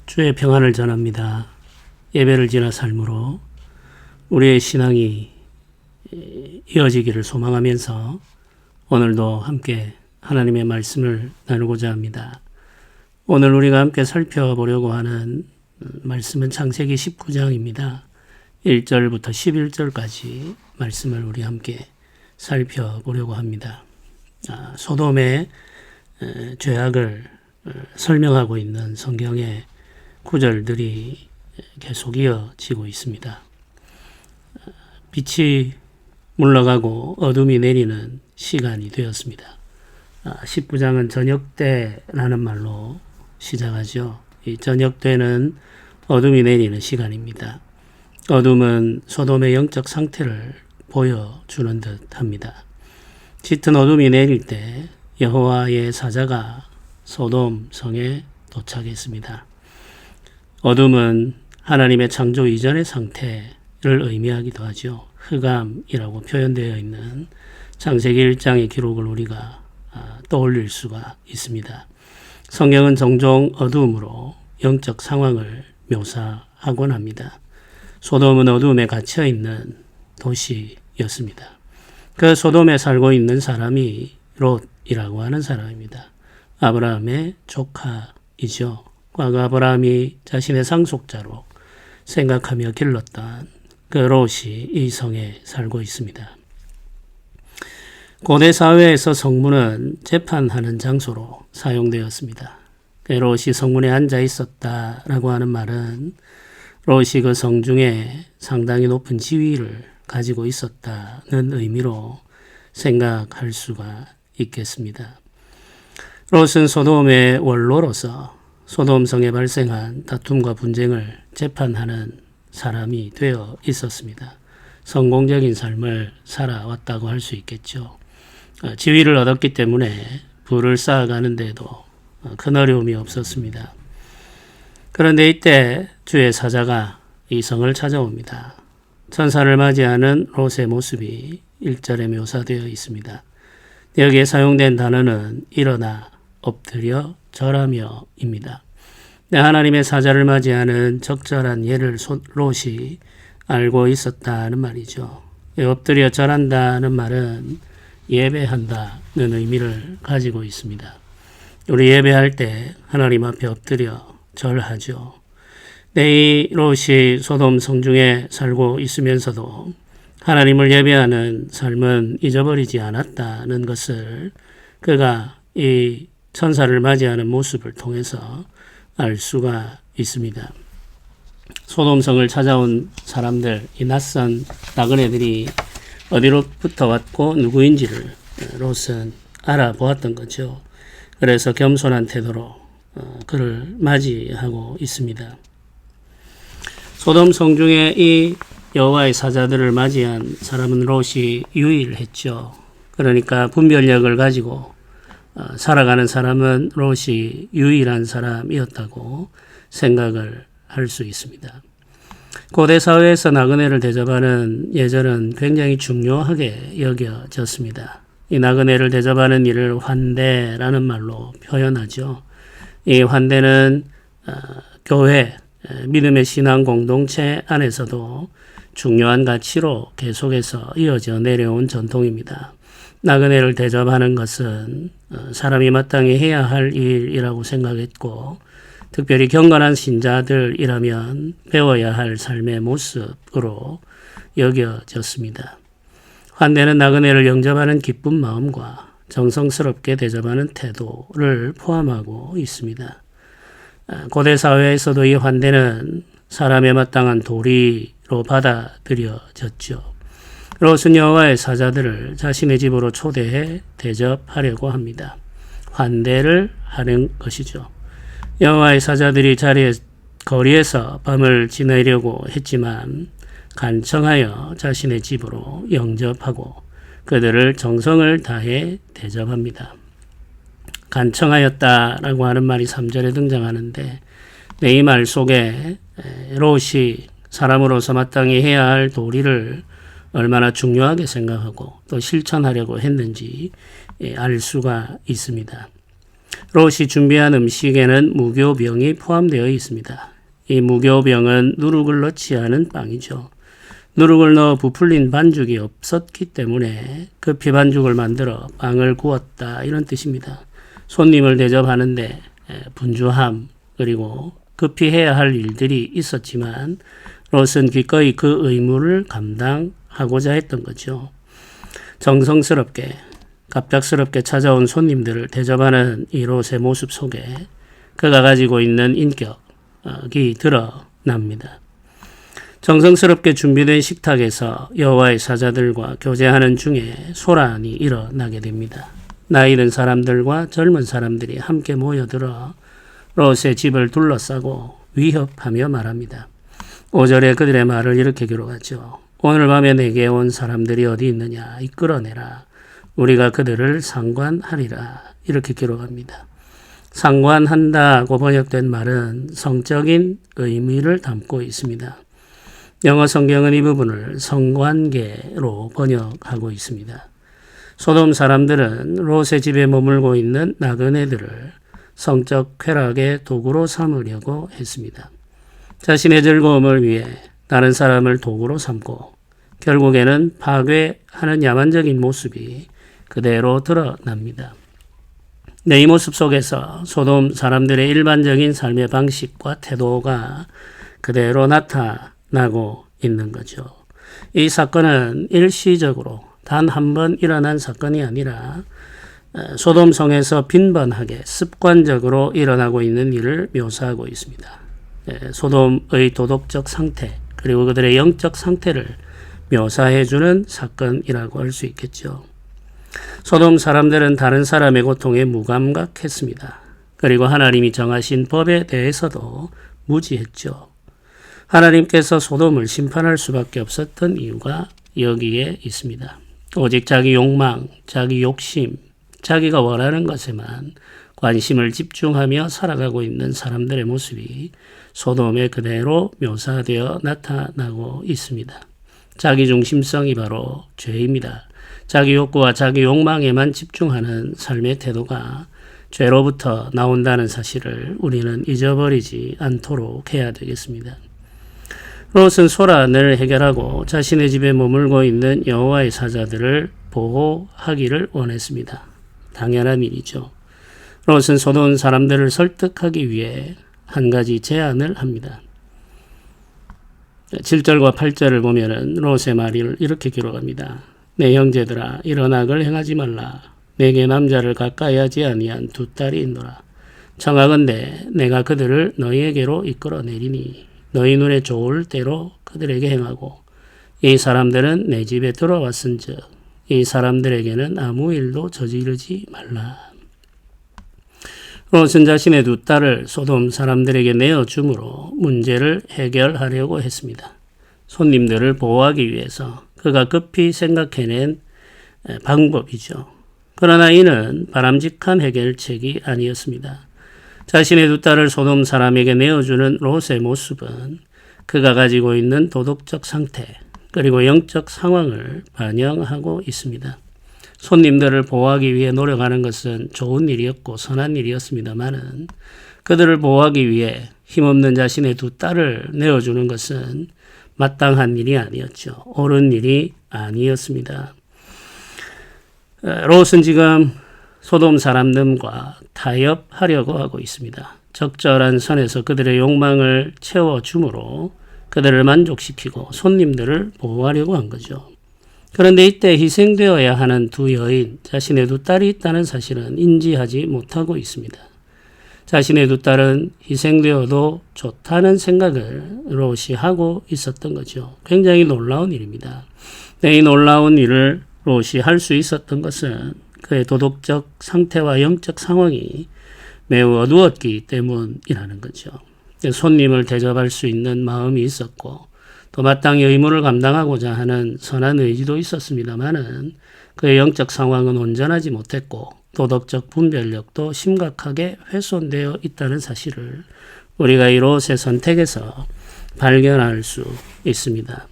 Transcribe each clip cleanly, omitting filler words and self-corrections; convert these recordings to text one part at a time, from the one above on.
주의 평안을 전합니다. 예배를 지나 삶으로 우리의 신앙이 이어지기를 소망하면서 오늘도 함께 하나님의 말씀을 나누고자 합니다. 오늘 우리가 함께 살펴보려고 하는 말씀은 창세기 19장입니다. 1절부터 11절까지 말씀을 우리 함께 살펴보려고 합니다. 소돔의 죄악을 설명하고 있는 성경의 구절들이 계속 이어지고 있습니다. 빛이 물러가고 어둠이 내리는 시간이 되었습니다. 19장은 저녁때라는 말로 시작하죠. 이 저녁때는 어둠이 내리는 시간입니다. 어둠은 소돔의 영적 상태를 보여주는 듯 합니다. 짙은 어둠이 내릴 때 여호와의 사자가 소돔 성에 도착했습니다. 어둠은 하나님의 창조 이전의 상태를 의미하기도 하죠. 흑암이라고 표현되어 있는 창세기 1장의 기록을 우리가 떠올릴 수가 있습니다. 성경은 종종 어둠으로 영적 상황을 묘사하곤 합니다. 소돔은 어둠에 갇혀있는 도시였습니다. 그 소돔에 살고 있는 사람이 롯이라고 하는 사람입니다. 아브라함의 조카이죠. 과거 아브라함이 자신의 상속자로 생각하며 길렀던 그 롯이 이 성에 살고 있습니다. 고대 사회에서 성문은 재판하는 장소로 사용되었습니다. 롯이 성문에 앉아 있었다라고 하는 말은 롯이 그 성 중에 상당히 높은 지위를 가지고 있었다는 의미로 생각할 수가 있겠습니다. 롯은 소돔의 원로로서 소돔 성에 발생한 다툼과 분쟁을 재판하는 사람이 되어 있었습니다. 성공적인 삶을 살아왔다고 할 수 있겠죠. 지위를 얻었기 때문에 부를 쌓아가는 데도 큰 어려움이 없었습니다. 그런데 이때 주의 사자가 이 성을 찾아옵니다. 천사를 맞이하는 롯의 모습이 1절에 묘사되어 있습니다. 여기에 사용된 단어는 일어나, 엎드려, 절하며 입니다. 하나님의 사자를 맞이하는 적절한 예를 롯이 알고 있었다는 말이죠. 엎드려 절한다는 말은 예배한다는 의미를 가지고 있습니다. 우리 예배할 때 하나님 앞에 엎드려 절하죠. 이 롯이 소돔 성중에 살고 있으면서도 하나님을 예배하는 삶은 잊어버리지 않았다는 것을 그가 이 천사를 맞이하는 모습을 통해서 알 수가 있습니다. 소돔성을 찾아온 사람들, 이 낯선 나그네들이 어디로부터 왔고 누구인지를 롯은 알아보았던 거죠. 그래서 겸손한 태도로 그를 맞이하고 있습니다. 소돔 성중에 이 여호와의 사자들을 맞이한 사람은 롯이 유일했죠. 그러니까 분별력을 가지고 살아가는 사람은 롯이 유일한 사람이었다고 생각을 할 수 있습니다. 고대 사회에서 나그네를 대접하는 예절은 굉장히 중요하게 여겨졌습니다. 이 나그네를 대접하는 일을 환대라는 말로 표현하죠. 이 환대는 교회, 믿음의 신앙 공동체 안에서도 중요한 가치로 계속해서 이어져 내려온 전통입니다. 나그네를 대접하는 것은 사람이 마땅히 해야 할 일이라고 생각했고, 특별히 경건한 신자들이라면 배워야 할 삶의 모습으로 여겨졌습니다. 환대는 나그네를 영접하는 기쁜 마음과 정성스럽게 대접하는 태도를 포함하고 있습니다. 고대 사회에서도 이 환대는 사람에 마땅한 도리로 받아들여졌죠. 롯은 여호와의 사자들을 자신의 집으로 초대해 대접하려고 합니다. 환대를 하는 것이죠. 여호와의 사자들이 거리에서 밤을 지내려고 했지만 간청하여 자신의 집으로 영접하고 그들을 정성을 다해 대접합니다. 간청하였다라고 하는 말이 3절에 등장하는데 이 말 속에 롯이 사람으로서 마땅히 해야 할 도리를 얼마나 중요하게 생각하고 또 실천하려고 했는지 알 수가 있습니다. 롯이 준비한 음식에는 무교병이 포함되어 있습니다. 이 무교병은 누룩을 넣지 않은 빵이죠. 누룩을 넣어 부풀린 반죽이 없었기 때문에 급히 반죽을 만들어 빵을 구웠다, 이런 뜻입니다. 손님을 대접하는데 분주함, 그리고 급히 해야 할 일들이 있었지만 롯은 기꺼이 그 의무를 감당하고자 했던 거죠. 정성스럽게 갑작스럽게 찾아온 손님들을 대접하는 이 롯의 모습 속에 그가 가지고 있는 인격이 드러납니다. 정성스럽게 준비된 식탁에서 여호와의 사자들과 교제하는 중에 소란이 일어나게 됩니다. 나이 든 사람들과 젊은 사람들이 함께 모여들어 롯의 집을 둘러싸고 위협하며 말합니다. 5절에 그들의 말을 이렇게 기록하죠. 오늘 밤에 내게 온 사람들이 어디 있느냐, 이끌어내라. 우리가 그들을 상관하리라. 이렇게 기록합니다. 상관한다고 번역된 말은 성적인 의미를 담고 있습니다. 영어 성경은 이 부분을 성관계로 번역하고 있습니다. 소돔 사람들은 롯의 집에 머물고 있는 나그네들을 성적 쾌락의 도구로 삼으려고 했습니다. 자신의 즐거움을 위해 다른 사람을 도구로 삼고 결국에는 파괴하는 야만적인 모습이 그대로 드러납니다. 이 모습 속에서 소돔 사람들의 일반적인 삶의 방식과 태도가 그대로 나타나고 있는 거죠. 이 사건은 일시적으로 단 한 번 일어난 사건이 아니라 소돔 성에서 빈번하게 습관적으로 일어나고 있는 일을 묘사하고 있습니다. 소돔의 도덕적 상태, 그리고 그들의 영적 상태를 묘사해주는 사건이라고 할 수 있겠죠. 소돔 사람들은 다른 사람의 고통에 무감각했습니다. 그리고 하나님이 정하신 법에 대해서도 무지했죠. 하나님께서 소돔을 심판할 수밖에 없었던 이유가 여기에 있습니다. 오직 자기 욕망, 자기 욕심, 자기가 원하는 것에만 관심을 집중하며 살아가고 있는 사람들의 모습이 소돔에 그대로 묘사되어 나타나고 있습니다. 자기중심성이 바로 죄입니다. 자기 욕구와 자기 욕망에만 집중하는 삶의 태도가 죄로부터 나온다는 사실을 우리는 잊어버리지 않도록 해야 되겠습니다. 롯은 소란을 해결하고 자신의 집에 머물고 있는 여호와의 사자들을 보호하기를 원했습니다. 당연한 일이죠. 롯은 소돔 사람들을 설득하기 위해 한 가지 제안을 합니다. 7절과 8절을 보면 롯의 말을 이렇게 기록합니다. 내 형제들아, 이런 악을 행하지 말라. 내게 남자를 가까이 하지 아니한 두 딸이 있노라. 청하건대 내가 그들을 너희에게로 이끌어내리니 너희 눈에 좋을 대로 그들에게 행하고 이 사람들은 내 집에 들어왔은즉 이 사람들에게는 아무 일도 저지르지 말라. 롯은 자신의 두 딸을 소돔 사람들에게 내어줌으로 문제를 해결하려고 했습니다. 손님들을 보호하기 위해서 그가 급히 생각해낸 방법이죠. 그러나 이는 바람직한 해결책이 아니었습니다. 자신의 두 딸을 소돔 사람에게 내어주는 롯의 모습은 그가 가지고 있는 도덕적 상태, 그리고 영적 상황을 반영하고 있습니다. 손님들을 보호하기 위해 노력하는 것은 좋은 일이었고 선한 일이었습니다만은 그들을 보호하기 위해 힘없는 자신의 두 딸을 내어주는 것은 마땅한 일이 아니었죠. 옳은 일이 아니었습니다. 롯은 지금 소돔 사람들과 타협하려고 하고 있습니다. 적절한 선에서 그들의 욕망을 채워줌으로 그들을 만족시키고 손님들을 보호하려고 한 거죠. 그런데 이때 희생되어야 하는 두 여인, 자신의 두 딸이 있다는 사실은 인지하지 못하고 있습니다. 자신의 두 딸은 희생되어도 좋다는 생각을 롯이 하고 있었던 거죠. 굉장히 놀라운 일입니다. 이 놀라운 일을 롯이 할 수 있었던 것은 그의 도덕적 상태와 영적 상황이 매우 어두웠기 때문이라는 거죠. 손님을 대접할 수 있는 마음이 있었고 또 마땅히 의무를 감당하고자 하는 선한 의지도 있었습니다마는 그의 영적 상황은 온전하지 못했고 도덕적 분별력도 심각하게 훼손되어 있다는 사실을 우리가 이 롯의 선택에서 발견할 수 있습니다.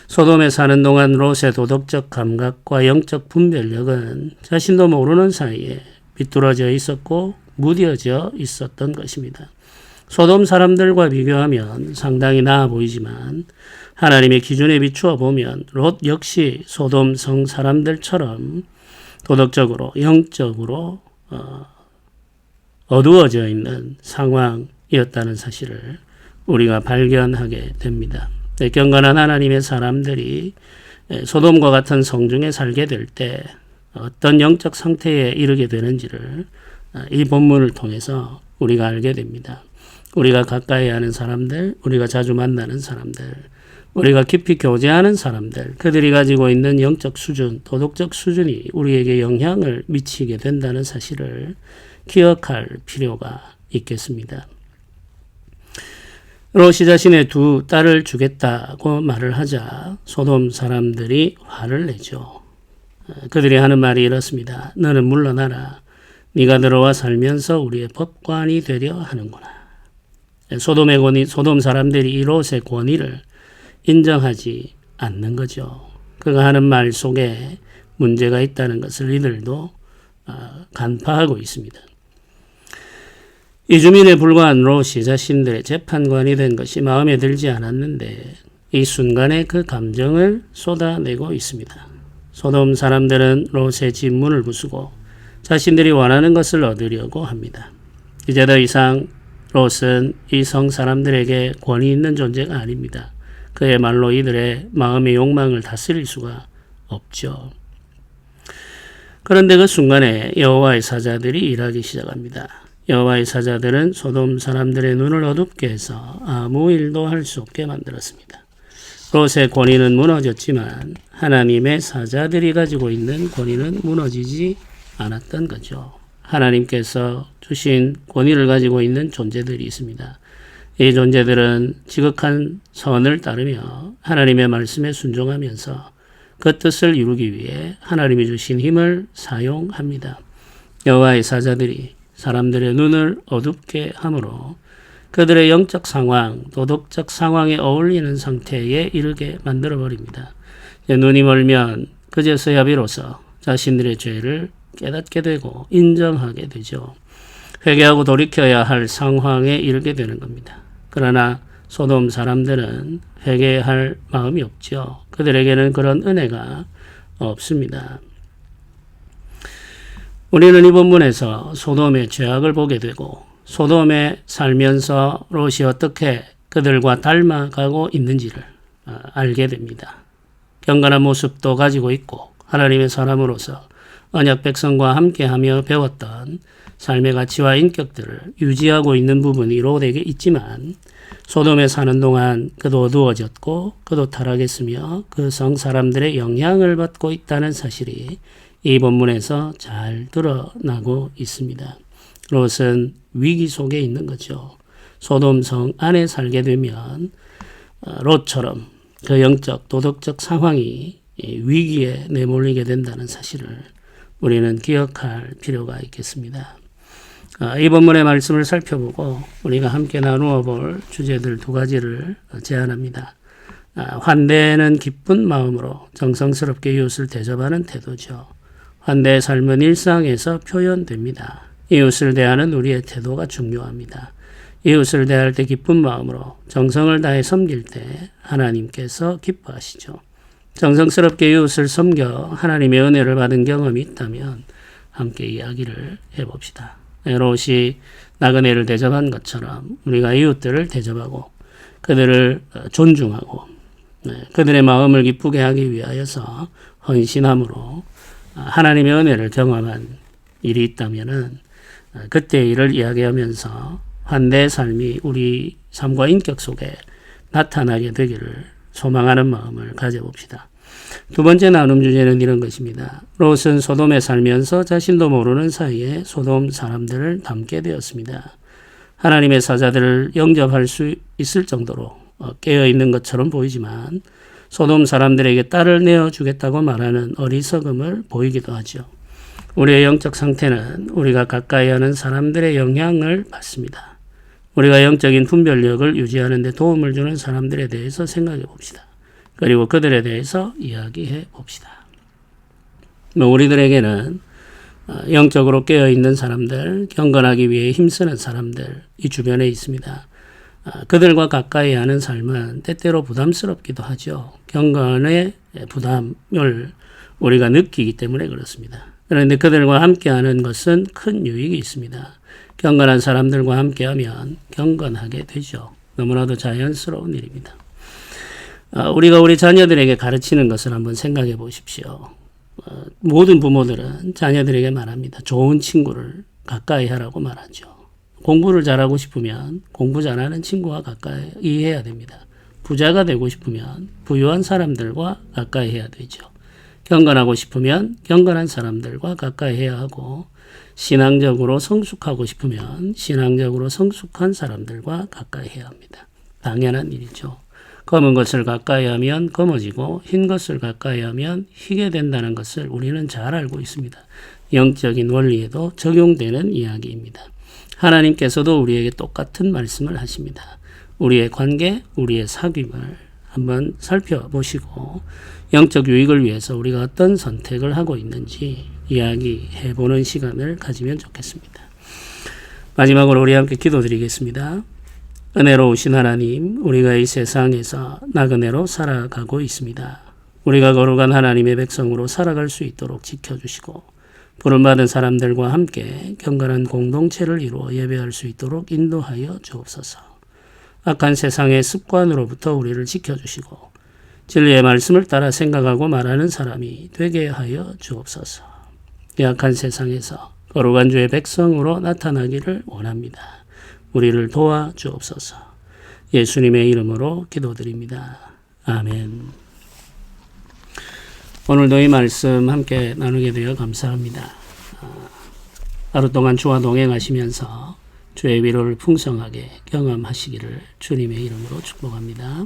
소돔에 사는 동안 롯의 도덕적 감각과 영적 분별력은 자신도 모르는 사이에 비뚤어져 있었고 무뎌져 있었던 것입니다. 소돔 사람들과 비교하면 상당히 나아 보이지만 하나님의 기준에 비추어 보면 롯 역시 소돔 성 사람들처럼 도덕적으로 영적으로 어두워져 있는 상황이었다는 사실을 우리가 발견하게 됩니다. 경건한 하나님의 사람들이 소돔과 같은 성중에 살게 될 때 어떤 영적 상태에 이르게 되는지를 이 본문을 통해서 우리가 알게 됩니다. 우리가 가까이 하는 사람들, 우리가 자주 만나는 사람들, 우리가 깊이 교제하는 사람들, 그들이 가지고 있는 영적 수준, 도덕적 수준이 우리에게 영향을 미치게 된다는 사실을 기억할 필요가 있겠습니다. 롯이 자신의 두 딸을 주겠다고 말을 하자 소돔 사람들이 화를 내죠. 그들이 하는 말이 이렇습니다. 너는 물러나라. 네가 들어와 살면서 우리의 법관이 되려 하는구나. 소돔 사람들이 이 롯의 권위를 인정하지 않는 거죠. 그가 하는 말 속에 문제가 있다는 것을 이들도 간파하고 있습니다. 이주민에 불과한 롯이 자신들의 재판관이 된 것이 마음에 들지 않았는데 이 순간에 그 감정을 쏟아내고 있습니다. 소돔 사람들은 롯의 진문을 부수고 자신들이 원하는 것을 얻으려고 합니다. 이제 더 이상 롯은 이 성 사람들에게 권위 있는 존재가 아닙니다. 그야말로 이들의 마음의 욕망을 다스릴 수가 없죠. 그런데 그 순간에 여호와의 사자들이 일하기 시작합니다. 여호와의 사자들은 소돔 사람들의 눈을 어둡게 해서 아무 일도 할 수 없게 만들었습니다. 롯의 권위는 무너졌지만 하나님의 사자들이 가지고 있는 권위는 무너지지 않았던 거죠. 하나님께서 주신 권위를 가지고 있는 존재들이 있습니다. 이 존재들은 지극한 선을 따르며 하나님의 말씀에 순종하면서 그 뜻을 이루기 위해 하나님이 주신 힘을 사용합니다. 여호와의 사자들이 사람들의 눈을 어둡게 함으로 그들의 영적 상황, 도덕적 상황에 어울리는 상태에 이르게 만들어버립니다. 눈이 멀면 그제서야 비로소 자신들의 죄를 깨닫게 되고 인정하게 되죠. 회개하고 돌이켜야 할 상황에 이르게 되는 겁니다. 그러나 소돔 사람들은 회개할 마음이 없죠. 그들에게는 그런 은혜가 없습니다. 우리는 이 본문에서 소돔의 죄악을 보게 되고 소돔에 살면서 롯이 어떻게 그들과 닮아가고 있는지를 알게 됩니다. 경건한 모습도 가지고 있고 하나님의 사람으로서 언약 백성과 함께하며 배웠던 삶의 가치와 인격들을 유지하고 있는 부분이 롯에게 있지만 소돔에 사는 동안 그도 어두워졌고 그도 타락했으며 그 성 사람들의 영향을 받고 있다는 사실이 이 본문에서 잘 드러나고 있습니다. 롯은 위기 속에 있는 거죠. 소돔 성 안에 살게 되면 롯처럼 그 영적 도덕적 상황이 위기에 내몰리게 된다는 사실을 우리는 기억할 필요가 있겠습니다. 이 본문의 말씀을 살펴보고 우리가 함께 나누어 볼 주제들 두 가지를 제안합니다. 환대는 기쁜 마음으로 정성스럽게 이웃을 대접하는 태도죠. 환대의 삶은 일상에서 표현됩니다. 이웃을 대하는 우리의 태도가 중요합니다. 이웃을 대할 때 기쁜 마음으로 정성을 다해 섬길 때 하나님께서 기뻐하시죠. 정성스럽게 이웃을 섬겨 하나님의 은혜를 받은 경험이 있다면 함께 이야기를 해봅시다. 롯이 나그네를 대접한 것처럼 우리가 이웃들을 대접하고 그들을 존중하고 그들의 마음을 기쁘게 하기 위하여서 헌신함으로 하나님의 은혜를 경험한 일이 있다면 그때 일을 이야기하면서 환대의 삶이 우리 삶과 인격 속에 나타나게 되기를 소망하는 마음을 가져봅시다. 두 번째 나눔 주제는 이런 것입니다. 롯은 소돔에 살면서 자신도 모르는 사이에 소돔 사람들을 닮게 되었습니다. 하나님의 사자들을 영접할 수 있을 정도로 깨어있는 것처럼 보이지만 소돔 사람들에게 딸을 내어주겠다고 말하는 어리석음을 보이기도 하죠. 우리의 영적 상태는 우리가 가까이 하는 사람들의 영향을 받습니다. 우리가 영적인 분별력을 유지하는 데 도움을 주는 사람들에 대해서 생각해 봅시다. 그리고 그들에 대해서 이야기해 봅시다. 우리들에게는 영적으로 깨어있는 사람들, 경건하기 위해 힘쓰는 사람들 이 주변에 있습니다. 그들과 가까이 하는 삶은 때때로 부담스럽기도 하죠. 경건의 부담을 우리가 느끼기 때문에 그렇습니다. 그런데 그들과 함께하는 것은 큰 유익이 있습니다. 경건한 사람들과 함께하면 경건하게 되죠. 너무나도 자연스러운 일입니다. 우리가 우리 자녀들에게 가르치는 것을 한번 생각해 보십시오. 모든 부모들은 자녀들에게 말합니다. 좋은 친구를 가까이 하라고 말하죠. 공부를 잘하고 싶으면 공부 잘하는 친구와 가까이 해야 됩니다. 부자가 되고 싶으면 부유한 사람들과 가까이 해야 되죠. 경건하고 싶으면 경건한 사람들과 가까이 해야 하고, 신앙적으로 성숙하고 싶으면 신앙적으로 성숙한 사람들과 가까이 해야 합니다. 당연한 일이죠. 검은 것을 가까이 하면 검어지고 흰 것을 가까이 하면 희게 된다는 것을 우리는 잘 알고 있습니다. 영적인 원리에도 적용되는 이야기입니다. 하나님께서도 우리에게 똑같은 말씀을 하십니다. 우리의 관계, 우리의 사귐을 한번 살펴보시고 영적 유익을 위해서 우리가 어떤 선택을 하고 있는지 이야기해보는 시간을 가지면 좋겠습니다. 마지막으로 우리 함께 기도드리겠습니다. 은혜로우신 하나님, 우리가 이 세상에서 나그네로 살아가고 있습니다. 우리가 거룩한 하나님의 백성으로 살아갈 수 있도록 지켜주시고 부름받은 사람들과 함께 경건한 공동체를 이루어 예배할 수 있도록 인도하여 주옵소서. 악한 세상의 습관으로부터 우리를 지켜주시고 진리의 말씀을 따라 생각하고 말하는 사람이 되게 하여 주옵소서. 이 악한 세상에서 거룩한 주의 백성으로 나타나기를 원합니다. 우리를 도와 주옵소서. 예수님의 이름으로 기도드립니다. 아멘. 오늘도 이 말씀 함께 나누게 되어 감사합니다. 하루 동안 주와 동행하시면서 주의 위로를 풍성하게 경험하시기를 주님의 이름으로 축복합니다.